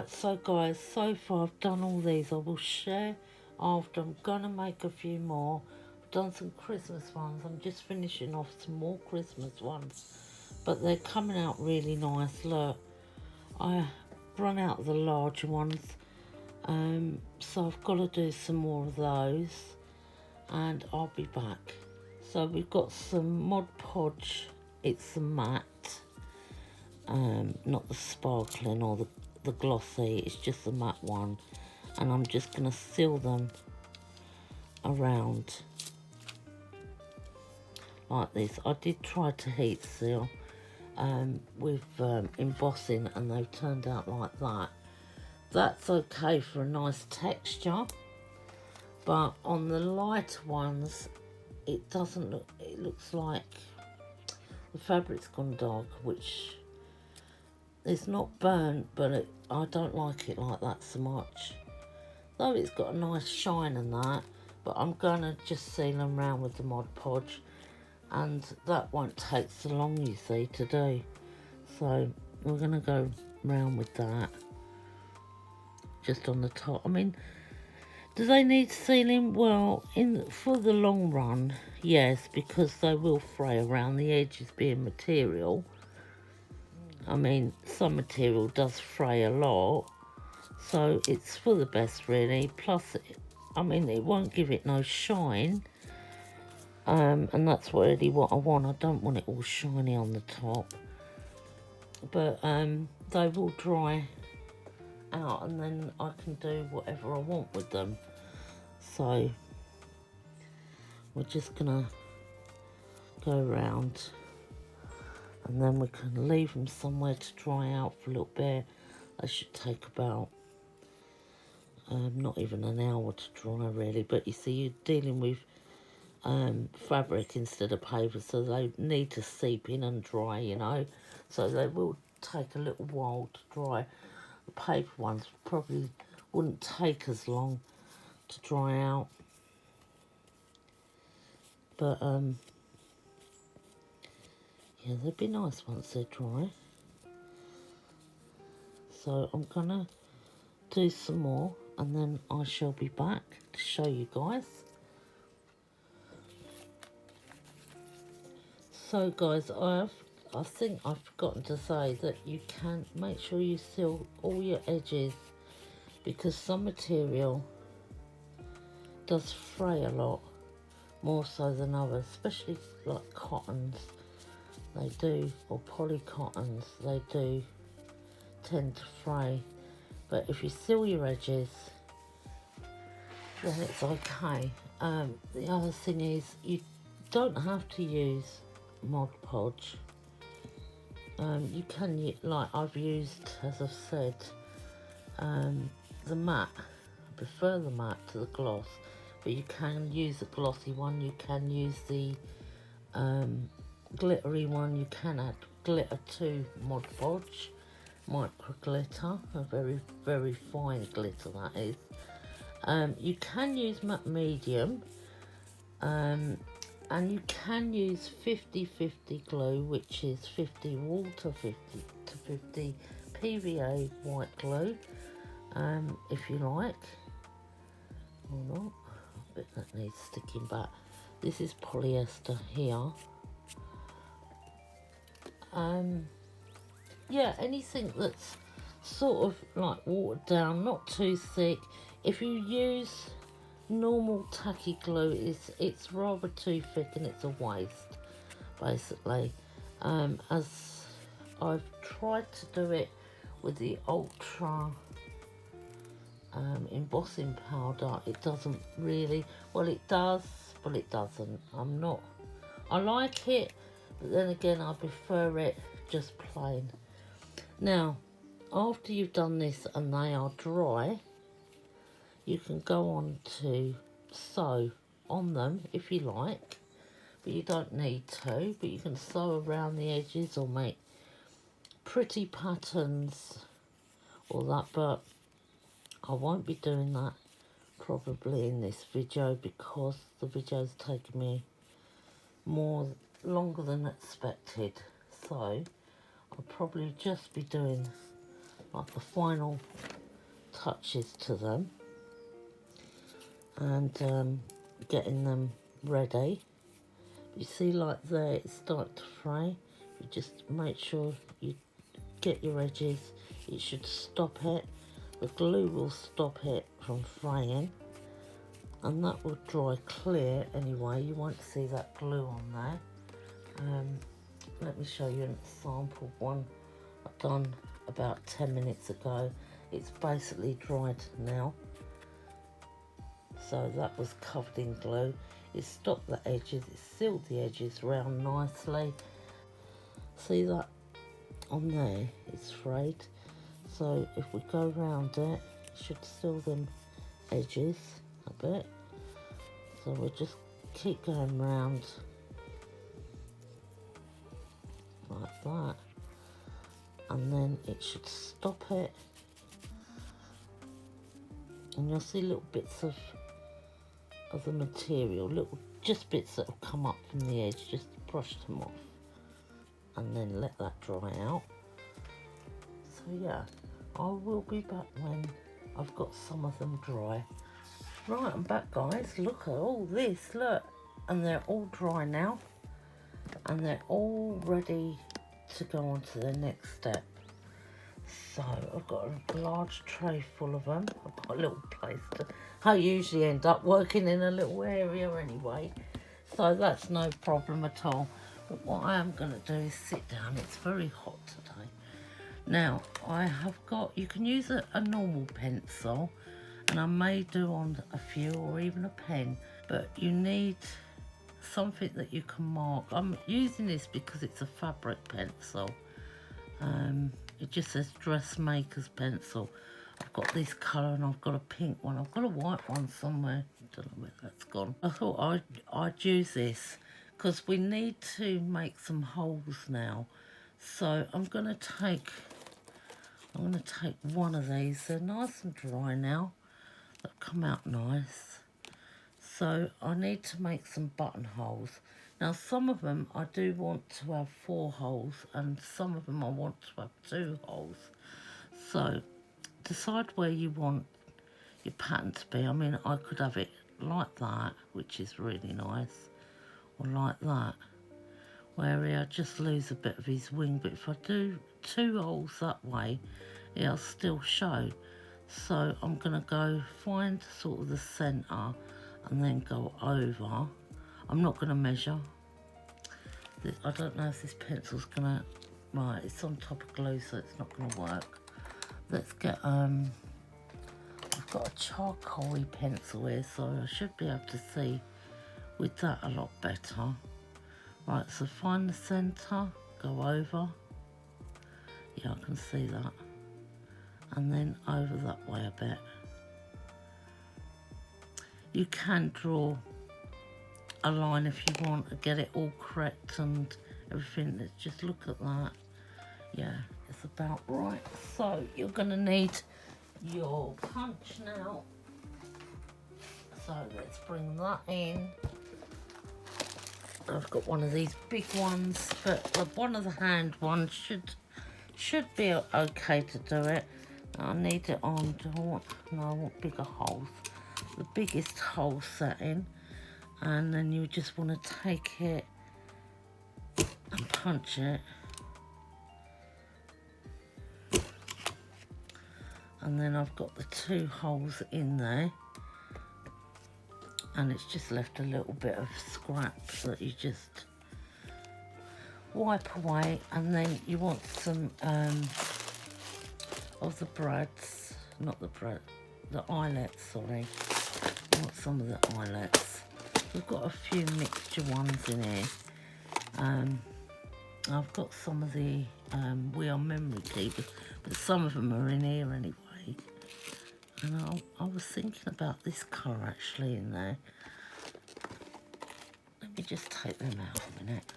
Right, so guys, so far I've done all these. I will share after. I'm gonna make a few more. I've done some Christmas ones. I'm just finishing off some more Christmas ones, but they're coming out really nice. Look, I run out of the larger ones, so I've got to do some more of those, and I'll be back. So we've got some Mod Podge. It's the matte, not the sparkling or the glossy. It's just the matte one, and I'm just going to seal them around like this. I did try to heat seal with embossing, and they've turned out like that. That's okay for a nice texture, but on the light ones it doesn't look, it looks like the fabric's gone dark, which it's not burnt, but I don't like it like that so much. Though it's got a nice shine and that, but I'm gonna just seal them round with the Mod Podge, and that won't take so long, you see, to do. So we're gonna go round with that just on the top. I mean, do they need sealing? Well, for the long run, yes, because they will fray around the edges being material. I mean, some material does fray a lot, so it's for the best really. Plus, I mean, it won't give it no shine, and that's really what I want. I don't want it all shiny on the top, but they will dry out, and then I can do whatever I want with them. So we're just gonna go around, and then we can leave them somewhere to dry out for a little bit. They should take about not even an hour to dry really, but you see, you're dealing with fabric instead of paper, so they need to seep in and dry, you know, so they will take a little while to dry. The paper ones probably wouldn't take as long to dry out, but yeah, they'd be nice once they're dry. So I'm gonna do some more, and then I shall be back to show you guys. So guys, I think I've forgotten to say that you can make sure you seal all your edges, because some material does fray a lot more so than others, especially like cottons. They do, or polycottons, they do tend to fray. But if you seal your edges, then it's okay. The other thing is, you don't have to use Mod Podge. You can, like I've used, as I've said, the matte. I prefer the matte to the gloss, but you can use a glossy one. You can use the glittery one. You can add glitter to Mod Podge, micro glitter, a very, very fine glitter that is. You can use matte medium, and you can use 50-50 glue, which is 50 water, 50 to 50 PVA white glue, if you like, or not. I bet that needs sticking back. This is polyester here. Yeah, anything that's sort of like watered down, not too thick. If you use normal tacky glue, it's rather too thick and it's a waste, basically. As I've tried to do it with the Ultra embossing powder, it doesn't really, well it does, but it doesn't. I like it, but then again I prefer it just plain. Now, after you've done this and they are dry, you can go on to sew on them if you like, but you don't need to, but you can sew around the edges or make pretty patterns or that, but I won't be doing that probably in this video, because the video's taken me longer than expected. So I'll probably just be doing like the final touches to them, and getting them ready. You see, like there, it's starting to fray. You just make sure you get your edges. It should stop it. The glue will stop it from fraying, and that will dry clear anyway. You won't see that glue on there. Let me show you an example one I've done about 10 minutes ago. It's basically dried now. So that was covered in glue. It stopped the edges, it sealed the edges round nicely. See that on there, it's frayed. So if we go round it, it should seal them edges a bit. So we'll just keep going round like that, and then it should stop it, and you'll see little bits of the material, little just bits that have come up from the edge. Just brush them off and then let that dry out. So yeah, I will be back when I've got some of them dry. Right, I'm back, guys. Look at all this, look, and they're all dry now, and they're all ready to go on to the next step. So I've got a large tray full of them. I've got a little place to, I usually end up working in a little area anyway, so that's no problem at all. But what I am going to do is sit down. It's very hot today. Now I have got, you can use a normal pencil, and I may do on a few, or even a pen, but you need something that you can mark. I'm using this because it's a fabric pencil. It just says dressmaker's pencil. I've got this colour, and I've got a pink one. I've got a white one somewhere. I don't know where that's gone. I thought I'd use this because we need to make some holes now. So I'm gonna take one of these. They're nice and dry now. They've come out nice. So I need to make some buttonholes. Now some of them I do want to have 4 holes, and some of them I want to have 2 holes. So decide where you want your pattern to be. I mean, I could have it like that, which is really nice, or like that, where he'll just lose a bit of his wing. But if I do 2 holes that way, it'll still show. So I'm going to go find sort of the centre and then go over. I'm not going to measure. I don't know if this pencil's going to... Right, it's on top of glue, so it's not going to work. Let's get... I've got a charcoal-y pencil here, so I should be able to see with that a lot better. Right, so find the centre, go over. Yeah, I can see that. And then over that way a bit. You can draw a line if you want to get it all correct and everything. Let's just look at that. Yeah, it's about right. So you're going to need your punch now. So let's bring that in. I've got one of these big ones, but one of the hand ones should be okay to do it. I need it on, I want bigger holes. The biggest hole set in, and then you just want to take it and punch it, and then I've got the 2 holes in there, and it's just left a little bit of scrap that you just wipe away. And then you want some of the brads, not the brad, the eyelets, sorry. I want some of the eyelets. We've got a few mixture ones in here. I've got some of the We Are Memory Key, but some of them are in here anyway. And I was thinking about this colour actually in there. Let me just take them out a minute.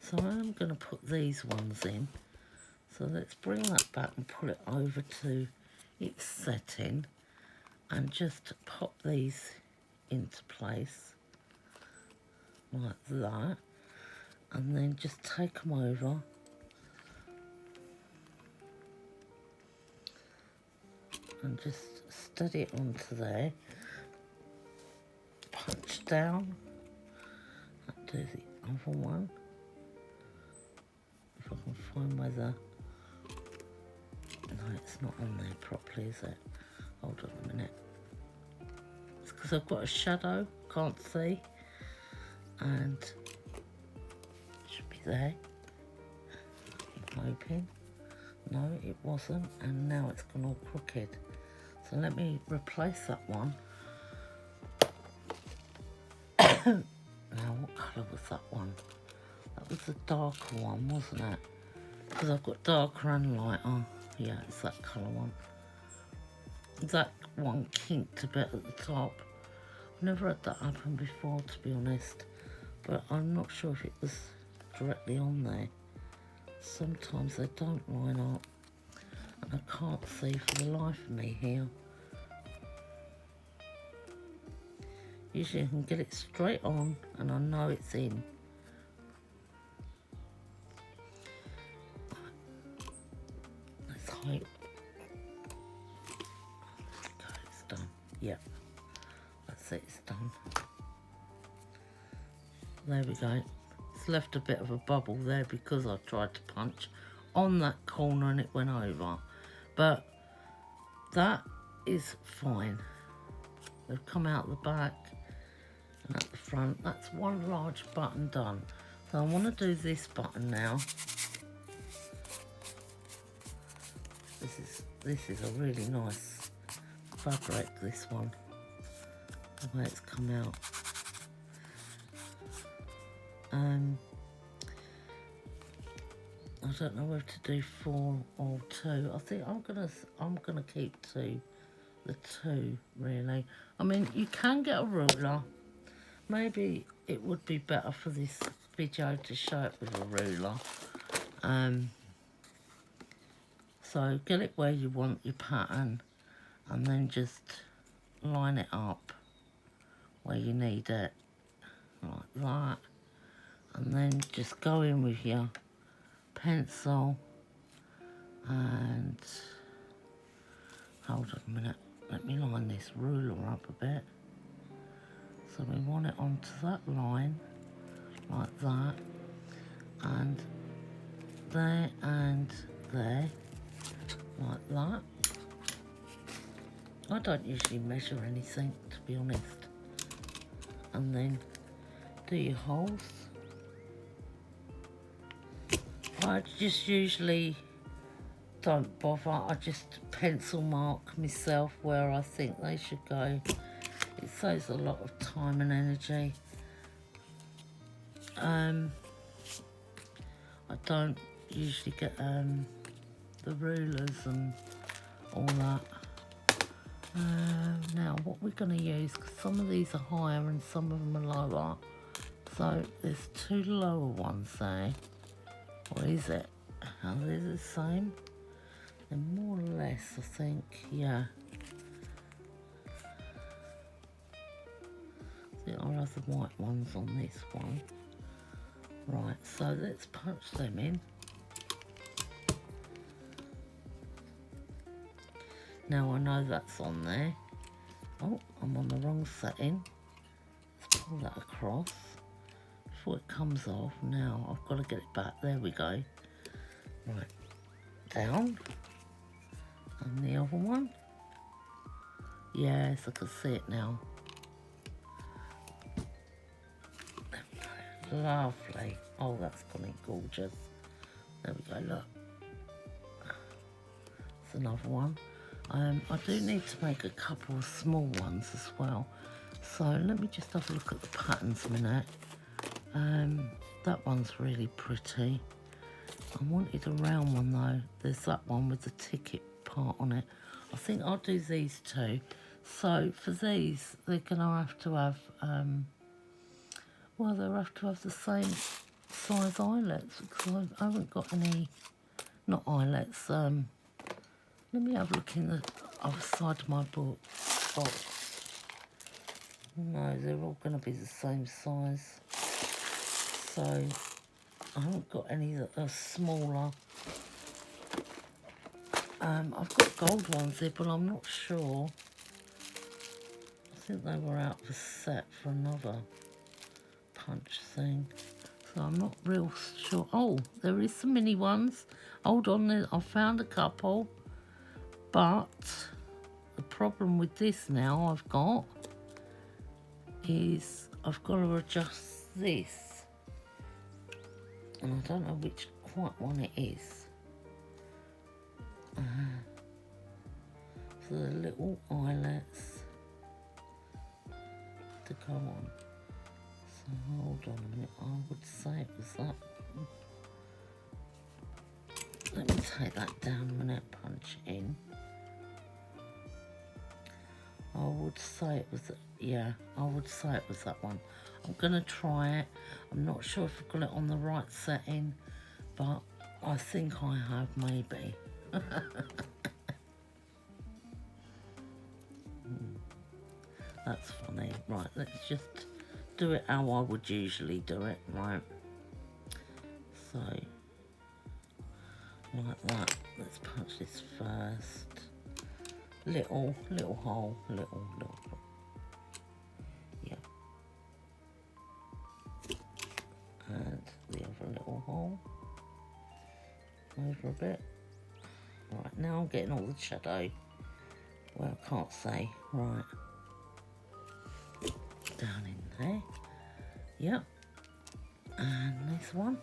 So I'm going to put these ones in. So let's bring that back and pull it over to its setting, and just pop these into place like that, and then just take them over and just steady it onto there. Punch down. And do the other one. If I can find where the... No, it's not on there properly, is it? Hold on a minute. It's because I've got a shadow, can't see. And it should be there. I'm hoping. No, it wasn't, and now it's gone all crooked. So let me replace that one. Now, what colour was that one? That was the darker one, wasn't it? Because I've got darker and lighter. Yeah, it's that colour one. That one kinked a bit at the top. I've never had that happen before, to be honest. But I'm not sure if it was directly on there. Sometimes they don't line up. And I can't see for the life of me here. Usually I can get it straight on and I know it's in. Let's hope. Okay, it's done. Yep. That's it, it's done. There we go. It's left a bit of a bubble there because I tried to punch on that corner and it went over. But that is fine. They've come out the back and at the front. That's one large button done. So I want to do this button now. This is a really nice fabric, this one. The way it's come out. I don't know whether to do 4 or 2. I think I'm gonna keep the 2 really. I mean, you can get a ruler. Maybe it would be better for this video to show it with a ruler. So get it where you want your pattern, and then just line it up where you need it, like that, and then just go in with your pencil and hold on a minute, let me line this ruler up a bit. So we want it onto that line like that, and there like that. I don't usually measure anything, to be honest. And then do your holes. I just usually don't bother. I just pencil mark myself where I think they should go. It saves a lot of time and energy. I don't usually get the rulers and all that. Now what we're going to use, because some of these are higher and some of them are lower. So there's 2 lower ones there. Or is it? Are they the same? They're more or less, I think, yeah. I think I'll have the white ones on this one. Right, so let's punch them in. Now I know that's on there. Oh, I'm on the wrong setting. Let's pull that across before it comes off. Now I've got to get it back. There we go. Right, down. And the other one. Yes, I can see it now. There we go. Lovely. Oh, that's gonna be gorgeous. There we go, look. That's another one. I do need to make a couple of small ones as well. So let me just have a look at the patterns a minute. That one's really pretty. I wanted a round one though. There's that one with the ticket part on it. I think I'll do these 2. So for these, they're gonna have to have, well, they'll have to have the same size eyelets, because I haven't got any, not eyelets, let me have a look in the other side of my box. No, they're all going to be the same size. So I haven't got any that are smaller. I've got gold ones here, but I'm not sure. I think they were out for set for another punch thing. So I'm not real sure. Oh, there is some mini ones. Hold on, I found a couple. But the problem with this now I've got is I've got to adjust this. And I don't know which quite one it is. So the little eyelets to go on. So hold on a minute, I would say it was that one. Let me take that down a minute, punch in. I would say it was, yeah, I would say it was that one. I'm going to try it. I'm not sure if I've got it on the right setting, but I think I have, maybe. That's funny. Right, let's just do it how I would usually do it, right? So, like that. Let's punch this first. Little hole, little. Yeah. And the other little hole. Over a bit. Right, now I'm getting all the shadow. Well, I can't say. Right. Down in there. Yep. And this one.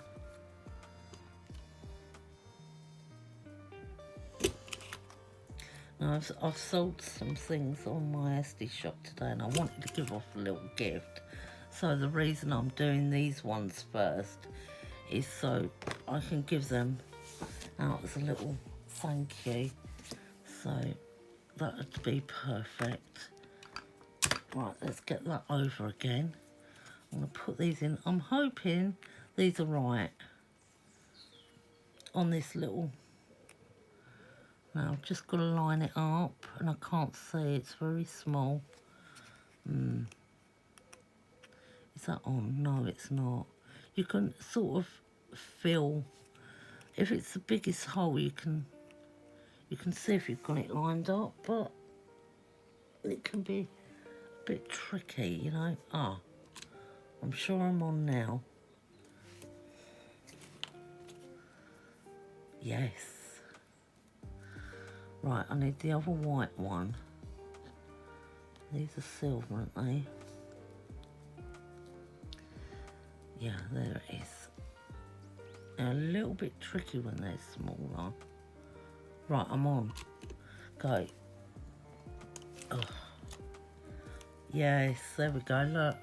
Now I've sold some things on my Etsy shop today and I wanted to give off a little gift. So the reason I'm doing these ones first is so I can give them out as a little thank you. So that would be perfect. Right, let's get that over again. I'm going to put these in. I'm hoping these are right on this little. Now I've just got to line it up and I can't see, it's very small. Is that on? No, it's not. You can sort of feel, if it's the biggest hole you can see if you've got it lined up, but it can be a bit tricky, you know. Ah, I'm sure I'm on now. Yes. Right, I need the other white one. These are silver, aren't they? Yeah, there it is. They're a little bit tricky when they're smaller. Right, I'm on. Go. Oh. Yes, there we go, look.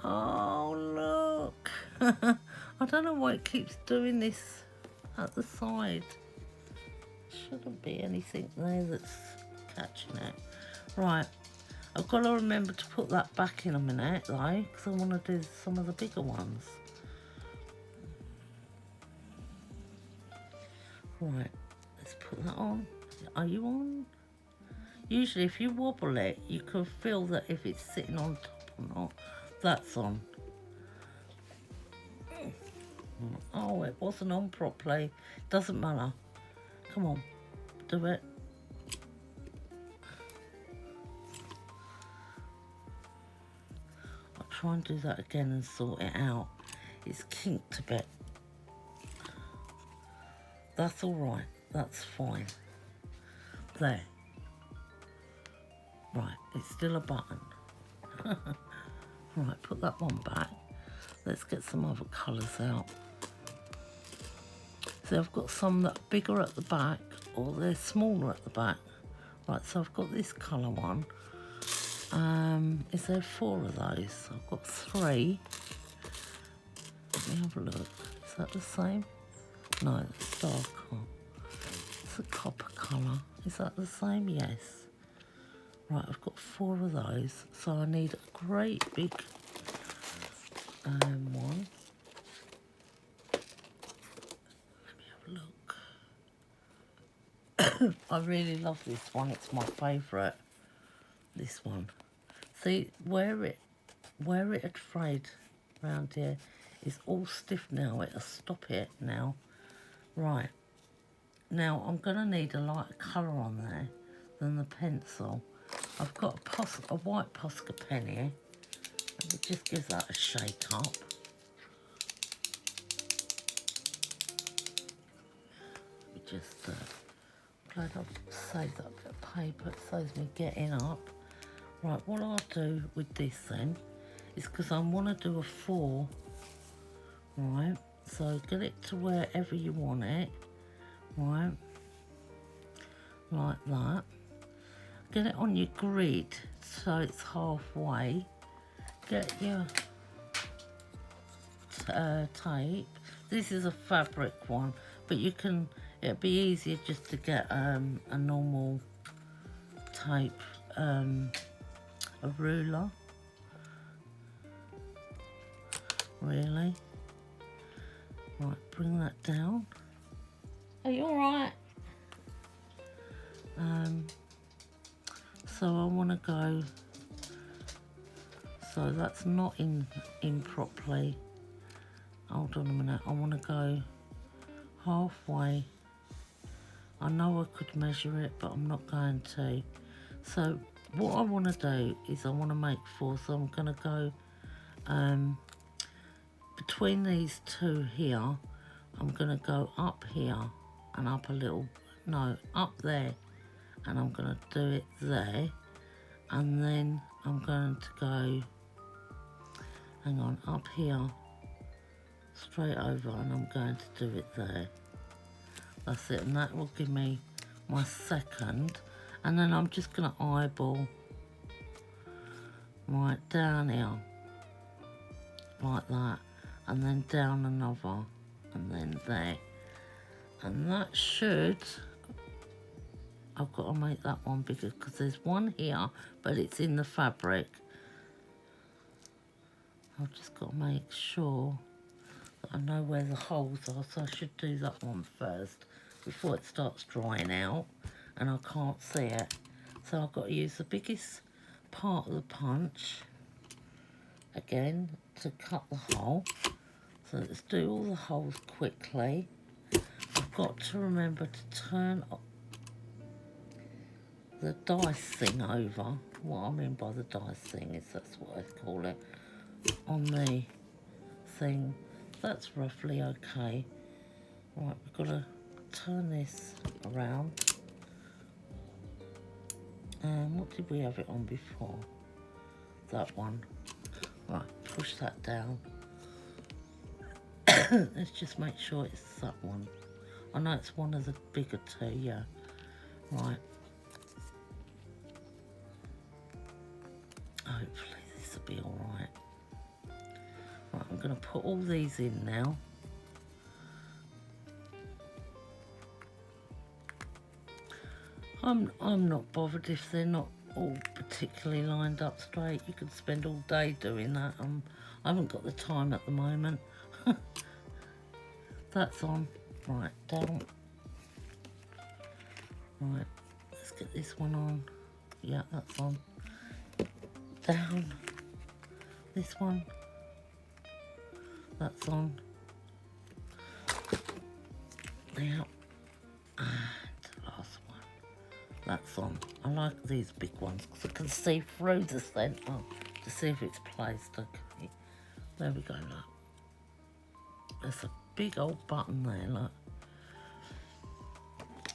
Oh, look. I don't know why it keeps doing this at the side. Shouldn't be anything there that's catching it. Right, I've got to remember to put that back in a minute though, because I want to do some of the bigger ones. Right, let's put that on. Are you on? Usually if you wobble it, you can feel that if it's sitting on top or not. That's on. Oh, it wasn't on properly. Doesn't matter. Come on, do it. I'll try and do that again and sort it out. It's kinked a bit. That's all right. That's fine. There. Right, it's still a button. Right, put that one back. Let's get some other colours out. So I've got some that are bigger at the back or they're smaller at the back. Right, so I've got this colour one. Is there 4 of those? I've got 3. Let me have a look. Is that the same? No, that's darker. It's a copper colour. Is that the same? Yes. Right, I've got 4 of those. So I need a great big one. Let me have a look. I really love this one. It's my favourite. This one. See, where it had frayed around here is all stiff now. It'll stop it now. Right. Now I'm going to need a lighter colour on there than the pencil. I've got a white Posca pen here. It just gives that a shake up. Just glad I've saved that bit of paper. It saves me getting up. Right, what I'll do with this then is, because I want to do a 4, right? So get it to wherever you want it, right? Like that. Get it on your grid so it's halfway. Get your tape. This is a fabric one, but you can, it'd be easier just to get a normal tape, a ruler, really. Right, bring that down. Are you alright? So I want to go, so that's not in properly. Hold on a minute, I want to go halfway. I know I could measure it, but I'm not going to. So what I want to do is I want to make 4, so I'm going to go between these two here. I'm going to go up here and up a little, no, up there, and I'm going to do it there, and then I'm going to go, hang on, up here, straight over, and I'm going to do it there. That's it, and that will give me my second, and then I'm just going to eyeball right down here, like that, and then down another, and then there, and that should, I've got to make that one bigger because there's one here, but it's in the fabric. I've just got to make sure that I know where the holes are, so I should do that one first before it starts drying out and I can't see it. So I've got to use the biggest part of the punch again to cut the hole. So let's do all the holes quickly. I've got to remember to turn the dice thing over. What I mean by the dice thing is, that's what I call it, on the thing. That's roughly okay. Right, we've got to turn this around. What did we have it on before? That one. Right, push that down. Let's just make sure it's that one. I know it's one of the bigger two, yeah. Right. Hopefully this will be alright. Right, I'm going to put all these in now. I'm not bothered if they're not all particularly lined up straight. You could spend all day doing that. I haven't got the time at the moment. That's on. Right, down. Right, let's get this one on. Yeah, that's on. Down. This one. That's on. Yeah. And the last one. That's on. I like these big ones because I can see through the centre to see if it's placed. Okay. There we go, look. There's a big old button there, look.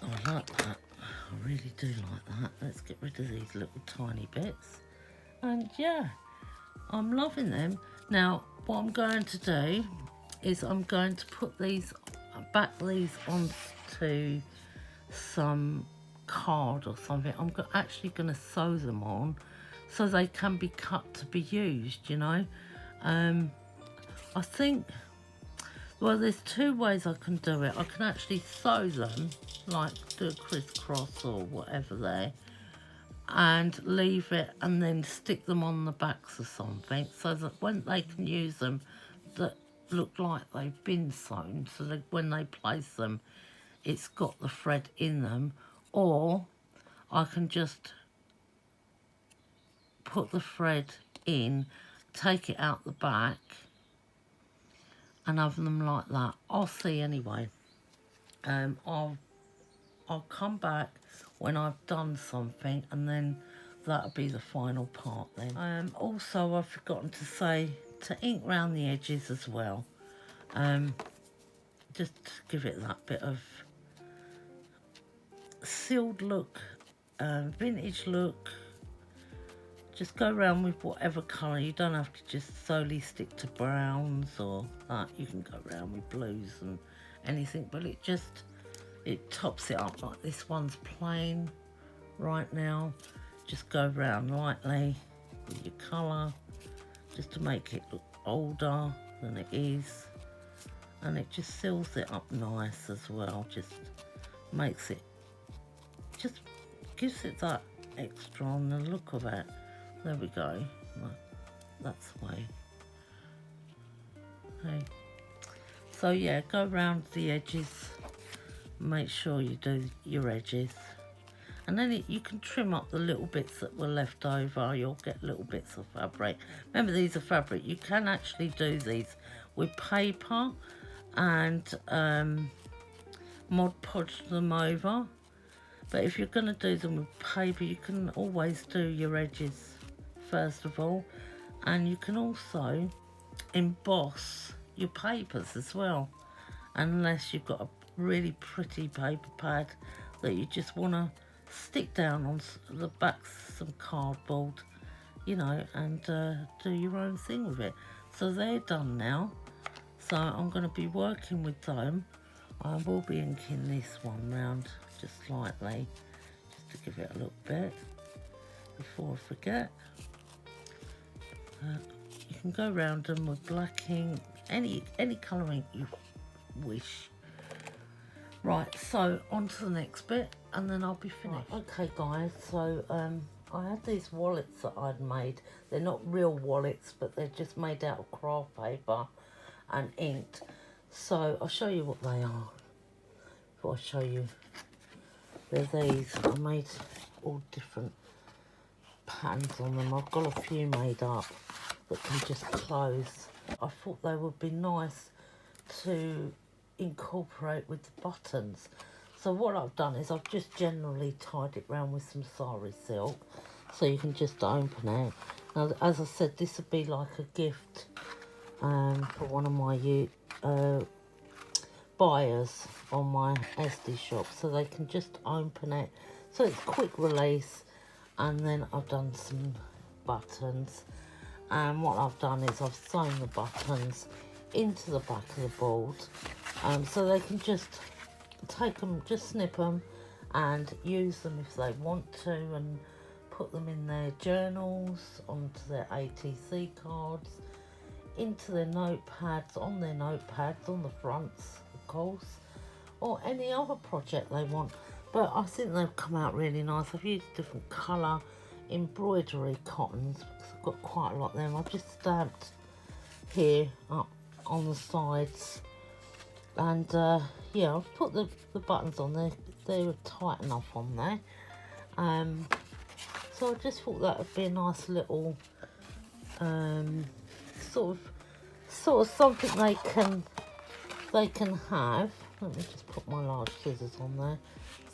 Oh, I like that. I really do like that. Let's get rid of these little tiny bits. And yeah, I'm loving them. Now, what I'm going to do is I'm going to put these, back these onto some card or something. I'm actually going to sew them on so they can be cut to be used, you know. I think, well, there's 2 ways I can do it. I can actually sew them, like do a crisscross or whatever there, and leave it and then stick them on the backs or something so that when they can use them, that look like they've been sewn, so that when they place them, it's got the thread in them. Or I can just put the thread in, take it out the back, and have them like that. I'll see anyway. I'll I'll come back when I've done something, and then that'll be the final part then. Also, I've forgotten to say to ink round the edges as well. Just to give it that bit of sealed look, vintage look. Just go around with whatever colour. You don't have to just solely stick to browns or that. You can go around with blues and anything, but it tops it up. Like this one's plain right now. Just go around lightly with your colour just to make it look older than it is, and it just seals it up nice as well. Just makes it, just gives it that extra on the look of it. There we go. That's the way. Okay. So yeah, go around the edges. Make sure you do your edges. And then you can trim up the little bits that were left over. You'll get little bits of fabric. Remember, these are fabric. You can actually do these with paper and Mod Podge them over. But if you're going to do them with paper, you can always do your edges first of all. And you can also emboss your papers as well. Unless you've got a really pretty paper pad that you just want to stick down on the back some cardboard, you know, and do your own thing with it. So they're done now. So I'm going to be working with them. I will be inking this one round just slightly, just to give it a little bit before I forget. You can go around them with black ink, any colour ink you wish. Right, so on to the next bit, and then I'll be finished. Right, okay guys, so I had these wallets that I'd made. They're not real wallets, but they're just made out of craft paper and inked. So I'll show you what they are. Before I show you, they're these. I made all different patterns on them. I've got a few made up that can just close. I thought they would be nice to incorporate with the buttons. So what I've done is I've just generally tied it round with some sari silk, so you can just open it. Now, as I said, this would be like a gift for one of my buyers on my Etsy shop, so they can just open it. So it's quick release. And then I've done some buttons, and what I've done is I've sewn the buttons into the back of the board, so they can just take them, just snip them and use them if they want to, and put them in their journals, onto their ATC cards, into their notepads, on the fronts of course, or any other project they want. But I think they've come out really nice. I've used different colour embroidery cottons because I've got quite a lot of them. I've just stamped here up on the sides, and yeah, I've put the buttons on there. They were tight enough on there. So I just thought that would be a nice little sort of something they can have. Let me just put my large scissors on there.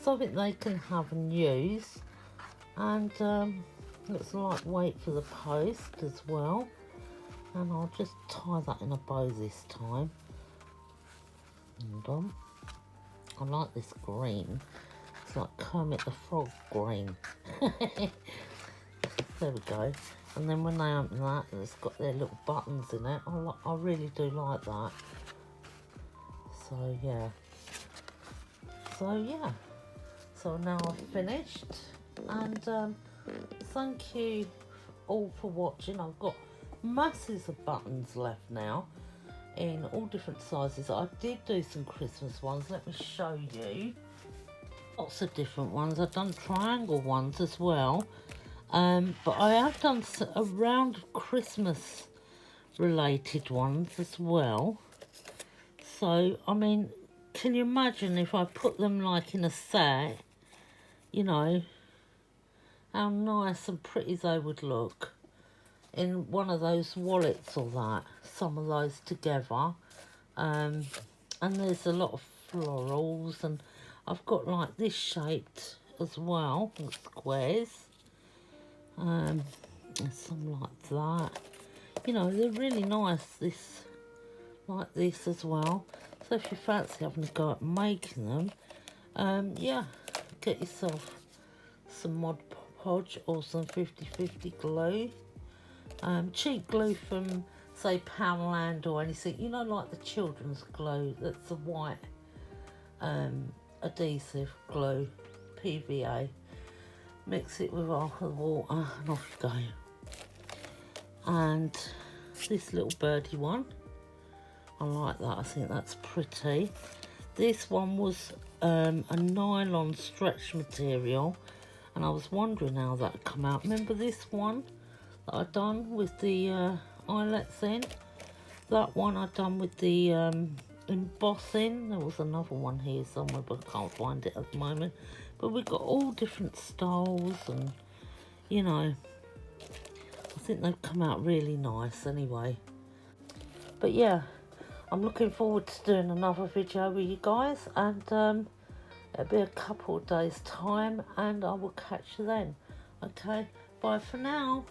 Something they can have and use, and looks lightweight for the post as well. And I'll just tie that in a bow this time. Hold on. I like this green. It's like Kermit the Frog green. There we go. And then when they open that, it's got their little buttons in it. I really do like that. So yeah. So now I've finished, and thank you all for watching. I've got masses of buttons left now in all different sizes. I did do some Christmas ones. Let me show you. Lots of different ones. I've done triangle ones as well, but I have done a round of Christmas related ones as well. So I mean, can you imagine if I put them like in a set, you know, how nice and pretty they would look in one of those wallets or that, some of those together. And there's a lot of florals, and I've got like this shaped as well, with squares. And some like that. You know, they're really nice, this, like this as well. So if you fancy having a go at making them, yeah, get yourself some Mod Podge or some 50/50 glue. Cheap glue from, say, Poundland or anything. You know, like the children's glue, that's the white adhesive glue, PVA. Mix it with half of the water and off you go. And this little birdie one, I like that, I think that's pretty. This one was a nylon stretch material, and I was wondering how that would come out. Remember this one that I done with the eyelets in? That one I done with the embossing. There was another one here somewhere, but I can't find it at the moment. But we've got all different styles, and you know, I think they've come out really nice anyway. But yeah, I'm looking forward to doing another video with you guys, and it'll be a couple of days time, and I will catch you then. Okay, bye for now.